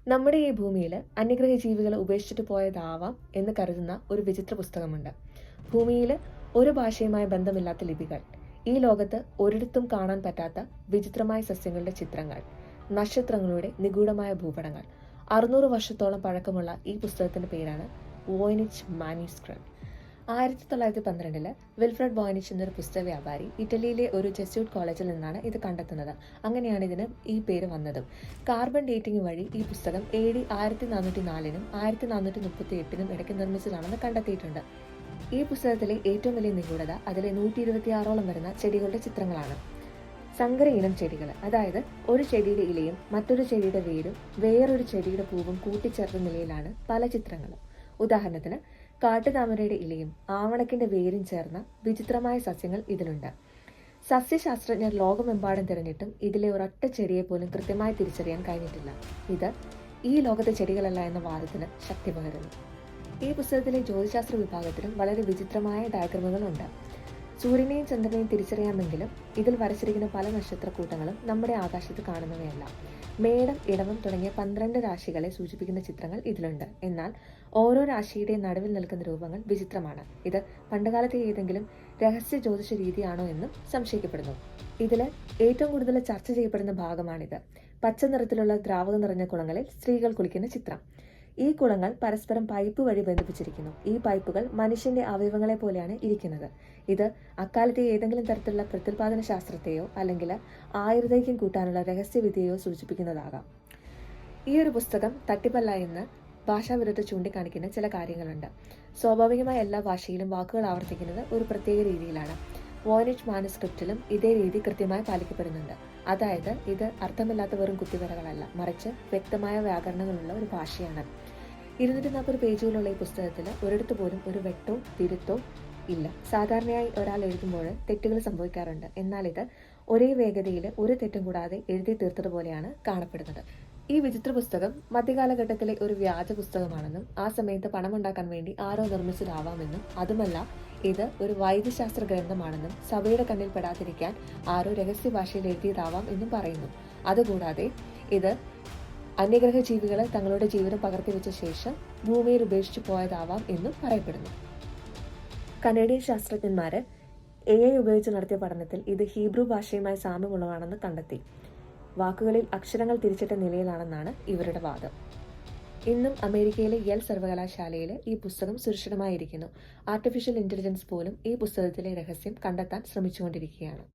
നമ്മുടെ ഈ ഭൂമിയിൽ അന്യഗ്രഹ ജീവികൾ ഉപേക്ഷിച്ചിട്ട് പോയതാവാം എന്ന് കരുതുന്ന ഒരു വിചിത്ര പുസ്തകമുണ്ട്. ഭൂമിയിൽ ഒരു ഭാഷയുമായി ബന്ധമില്ലാത്ത ലിപികൾ, ഈ ലോകത്ത് ഒരിടത്തും കാണാൻ പറ്റാത്ത വിചിത്രമായ സസ്യങ്ങളുടെ ചിത്രങ്ങൾ, നക്ഷത്രങ്ങളുടെ നിഗൂഢമായ ഭൂപടങ്ങൾ. 600 വർഷത്തോളം പഴക്കമുള്ള ഈ പുസ്തകത്തിന്റെ പേരാണ് വോയ്നിച്ച് മാന്യൂസ്ക്രിപ്റ്റ്. 1912 വിൽഫ്രഡ് വോയ്നിച്ച് എന്നൊരു പുസ്തക വ്യാപാരി ഇറ്റലിയിലെ ഒരു ജെസ്യൂട്ട് കോളേജിൽ നിന്നാണ് ഇത് കണ്ടെത്തുന്നത്. അങ്ങനെയാണ് ഇതിന് ഈ പേര് വന്നതും. കാർബൺ ഡേറ്റിംഗ് വഴി ഈ പുസ്തകം AD 1404 1438 ഇടയ്ക്ക് നിർമ്മിച്ചതാണെന്ന് കണ്ടെത്തിയിട്ടുണ്ട്. ഈ പുസ്തകത്തിലെ ഏറ്റവും വലിയ നിഗൂഢത അതിലെ 126ഓളം വരുന്ന ചെടികളുടെ ചിത്രങ്ങളാണ്. സങ്കര ഇനം ചെടികൾ, അതായത് ഒരു ചെടിയുടെ ഇലയും മറ്റൊരു ചെടിയുടെ വേരും വേറൊരു ചെടിയുടെ പൂവും കൂട്ടിച്ചേർത്ത നിലയിലാണ് പല ചിത്രങ്ങളും. ഉദാഹരണത്തിന് കാട്ടുതാമരയുടെ ഇലയും ആവണക്കിന്റെ വേരും ചേർന്ന വിചിത്രമായ സസ്യങ്ങൾ ഇതിലുണ്ട്. സസ്യശാസ്ത്രജ്ഞർ ലോകമെമ്പാടും തിരഞ്ഞിട്ടും ഇതിലെ ഒരൊറ്റ ചെടിയെ പോലും കൃത്യമായി തിരിച്ചറിയാൻ കഴിഞ്ഞിട്ടില്ല. ഇത് ഈ ലോകത്തെ ചെടികളല്ല എന്ന വാദത്തിന് ശക്തി പകരുന്നു. ഈ പുസ്തകത്തിലെ ജ്യോതിശാസ്ത്ര വിഭാഗത്തിലും വളരെ വിചിത്രമായ ഡയഗ്രമുകളുണ്ട്. സൂര്യനെയും ചന്ദ്രനെയും തിരിച്ചറിയാമെങ്കിലും ഇതിൽ വരച്ചിരിക്കുന്ന പല നക്ഷത്രക്കൂട്ടങ്ങളും നമ്മുടെ ആകാശത്ത് കാണുന്നവയല്ല. മേടം, ഇടവം തുടങ്ങിയ 12 രാശികളെ സൂചിപ്പിക്കുന്ന ചിത്രങ്ങൾ ഇതിലുണ്ട്. എന്നാൽ ഓരോ രാശിയുടെയും നടുവിൽ നിൽക്കുന്ന രൂപങ്ങൾ വിചിത്രമാണ്. ഇത് പണ്ടുകാലത്തെ ഏതെങ്കിലും രഹസ്യ ജ്യോതിഷ രീതിയാണോ എന്നും സംശയിക്കപ്പെടുന്നു. ഇതിൽ ഏറ്റവും കൂടുതൽ ചർച്ച ചെയ്യപ്പെടുന്ന ഭാഗമാണിത്. പച്ച നിറത്തിലുള്ള ദ്രാവകം നിറഞ്ഞ കുളങ്ങളിൽ സ്ത്രീകൾ കുളിക്കുന്ന ചിത്രം. ഈ കുളങ്ങൾ പരസ്പരം പൈപ്പ് വഴി ബന്ധിപ്പിച്ചിരിക്കുന്നു. ഈ പൈപ്പുകൾ മനുഷ്യന്റെ അവയവങ്ങളെ പോലെയാണ് ഇരിക്കുന്നത്. ഇത് അക്കാലത്തെ ഏതെങ്കിലും തരത്തിലുള്ള പ്രത്യുൽപാദന ശാസ്ത്രത്തെയോ അല്ലെങ്കിൽ ആയുർദൈർഘ്യം കൂട്ടാനുള്ള രഹസ്യവിദ്യയോ സൂചിപ്പിക്കുന്നതാകാം. ഈ ഒരു പുസ്തകം തട്ടിപ്പല്ല എന്ന് ഭാഷാവിരുദ്ധ ചൂണ്ടിക്കാണിക്കുന്ന ചില കാര്യങ്ങളുണ്ട്. സ്വാഭാവികമായ എല്ലാ ഭാഷയിലും വാക്കുകൾ ആവർത്തിക്കുന്നത് ഒരു പ്രത്യേക രീതിയിലാണ്. വോയ്നിച്ച് മാനുസ്ക്രിപ്റ്റിലും ഇതേ രീതി കൃത്യമായി പാലിക്കപ്പെടുന്നുണ്ട്. അതായത് ഇത് അർത്ഥമില്ലാത്ത വെറും കുത്തിവരകളല്ല, മറിച്ച് വ്യക്തമായ വ്യാകരണങ്ങളുള്ള ഒരു ഭാഷയാണ്. 240 പേജുകളുള്ള ഈ പുസ്തകത്തിൽ ഒരിടത്ത് പോലും ഒരു വെട്ടോ തിരുത്തോ ഇല്ല. സാധാരണയായി ഒരാൾ എഴുതുമ്പോൾ തെറ്റുകൾ സംഭവിക്കാറുണ്ട്. എന്നാൽ ഇത് ഒരേ വേഗതയിൽ ഒരു തെറ്റും കൂടാതെ എഴുതി തീർത്തതുപോലെയാണ് കാണപ്പെടുന്നത്. ഈ വിചിത്ര പുസ്തകം മധ്യകാലഘട്ടത്തിലെ ഒരു വ്യാജ പുസ്തകമാണെന്നും ആ സമയത്ത് പണമുണ്ടാക്കാൻ വേണ്ടി ആരോ നിർമ്മിച്ചതാവാമെന്നും, അതുമല്ല ഇത് ഒരു വൈദ്യശാസ്ത്ര ഗ്രന്ഥമാണെന്നും സഭയുടെ കണ്ണിൽ പെടാതിരിക്കാൻ ആരോ രഹസ്യ ഭാഷയിൽ എഴുതിയതാവാം എന്നും പറയുന്നു. അതുകൂടാതെ ഇത് അന്യഗ്രഹ ജീവികൾ തങ്ങളുടെ ജീവിതം പകർത്തിവെച്ച ശേഷം ഭൂമിയിൽ ഉപേക്ഷിച്ചു പോയതാവാം എന്നും പറയപ്പെടുന്നു. കനേഡിയൻ ശാസ്ത്രജ്ഞന്മാര് AI ഉപയോഗിച്ച് നടത്തിയ പഠനത്തിൽ ഇത് ഹീബ്രു ഭാഷയുമായി സാമ്യമുള്ളതാണെന്ന് കണ്ടെത്തി. വാക്കുകളിൽ അക്ഷരങ്ങൾ തിരിച്ചിട്ട നിലയിലാണെന്നാണ് ഇവരുടെ വാദം. ഇന്നും അമേരിക്കയിലെ യെൽ സർവകലാശാലയിൽ ഈ പുസ്തകം സുരക്ഷിതമായിരിക്കുന്നു. ആർട്ടിഫിഷ്യൽ ഇന്റലിജൻസ് പോലും ഈ പുസ്തകത്തിലെ രഹസ്യം കണ്ടെത്താൻ ശ്രമിച്ചുകൊണ്ടിരിക്കുകയാണ്.